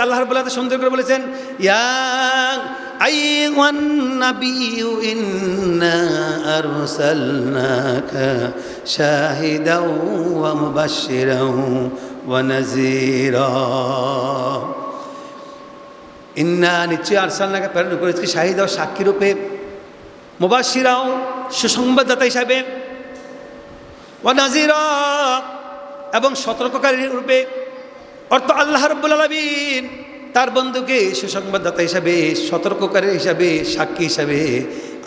আল্লাহ রাব্বুল আলামিন সুন্দর করে বলেছেন, ইয়া আইয়ুহান নাবিয়্যু ইন্না আরসালনাকা শাহিদাও ওয়া মুবাশশিরাও ওয়া নাযীরা। ইন্না নিশ্চয় আরসালনাকা প্রেরণ করেছি শাহিদা ও সাক্ষী রূপে, মুবাশশিরাও সুসংবাদদাতা হিসাবে, ওয়া নাযীরা এবং সতর্ককারী রূপে। অর্থ আল্লাহ রাব্বুল আলামিন তার বন্ধুকে সুসংবাদদাতা হিসাবে, সতর্ককারী হিসাবে, সাক্ষী হিসাবে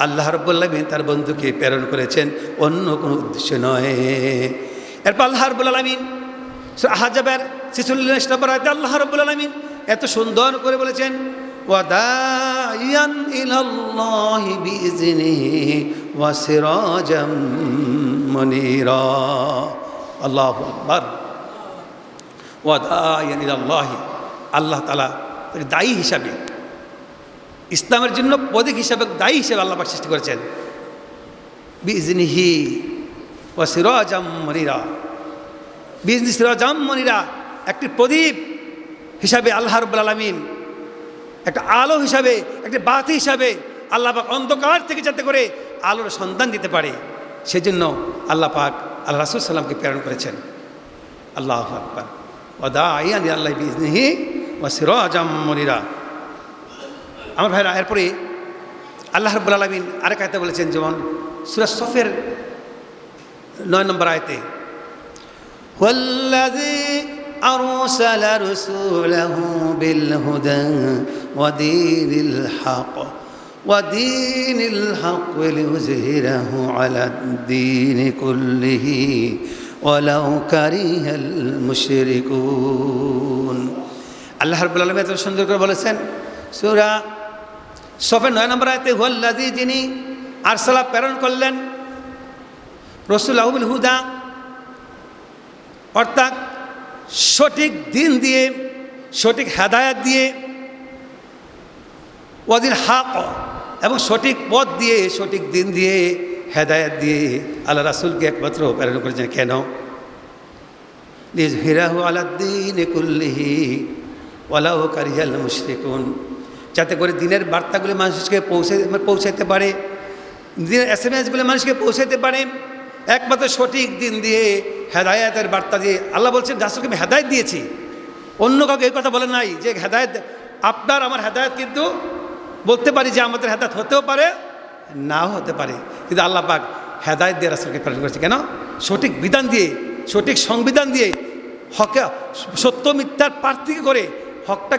আল্লাহ রাব্বুল আলামিন তার বন্ধুকে প্রেরণ করেছেন, অন্য কোনো উদ্দেশ্য নয়। এরপর আল্লাহ রাব্বুল আলামিন সূরা আহজাবের ৪৬ নম্বর আয়াতে আল্লাহ রাব্বুল আলামিন এত সুন্দর করে বলেছেন, ওয়া দাইয়ান ইলাল্লাহি বিইজনিহি ওয়া সিরাজাম মুনীরা। আল্লাহু আকবার। ওয়া দাইয়ান ইলাল্লাহি, আল্লাহ তাআলা তাকে দায়ী হিসাবে, ইসলামের জন্য প্রতীক হিসাবে, দায়ী হিসাবে আল্লাহ পাক সৃষ্টি করেছেন। বিইজনিহি ওয়া সিরাজাম মুনীরা, বিইজনি সিরাজাম মুনীরা, একটি প্রদীপ হিসাবে আল্লাহ রাব্বুল আলামিন, একটা আলো হিসাবে, একটি বাতি হিসাবে আল্লাহ পাক অন্ধকার থেকে যাতে করে আলোর সন্ধান দিতে পারে, সেজন্য আল্লাহ পাক আল্লাহ রাসূল সাল্লাল্লাহু আলাইহি ওয়াসাল্লামকে প্রেরণ করেছেন। আল্লাহু আকবার। ওয়া দাইয়ান ইলাল্লাহি বিইজনিহি ওয়া সিরাজাম মুনীরা। আমার ভাইরা, এরপরে আল্লাহ রাব্বুল আলামিন আরেক আয়াতে বলেছেন, যেমন সূরা সফের ৯ নম্বর আয়াতে, ওয়াল্লাযী আরসালা রাসূলাহু বিল হুদা ওয়া দীনিল হক লিইয়ুযহিরাহু আলাদ দীনি কুল্লিহি ওয়ালাউ কারিহাল মুশরিকুন। আল্লাহ রাব্বুল আলামিন এত সুন্দর করে বলেছেন সূরা সফের ৯ নম্বর আয়াতে, হুয়াল্লাযী, যিনি আরসালা প্রেরণ করলেন রাসূলাহু বিল হুদা, অর্থাৎ সঠিক দিন দিয়ে, সঠিক হেদায়েত দিয়ে, ওয়াদিল হক এবং সঠিক পথ দিয়ে, সঠিক দিন দিয়ে, হেদায়েত দিয়ে আল্লাহ রাসূলকে একমাত্র প্রেরণ করেছেন। কেন? লিইয়ুযহিরাহু আলাদ-দীনি কুল্লিহি ওয়ালাউ কারিহাল মুশরিকুন, যাতে করে দিনের বার্তাগুলি মানুষকে পৌঁছাতে পারে, দিনের এসএমএসগুলি মানুষকে পৌঁছাতে পারে একমাত্র সঠিক দিন দিয়ে, হেদায়েতের বার্তা দিয়ে। আল্লাহ বলছেন, রাসূলকে আমি হেদায়েত দিয়েছি, অন্য কাউকে এই কথা বলে নাই যে হেদায়েত আপনার আমার হেদায়েত, কিন্তু বলতে পারি যে আমাদের হেদায়েত হতেও পারে, নাও হতে পারে, কিন্তু আল্লাহ পাক হেদায়েত দিয়ে রাসূলকে প্রেরণ করেছে। কেন? সঠিক বিধান দিয়ে, সঠিক সংবিধান দিয়ে, হকে সত্য মিথ্যার পার্থক্য করে হকটা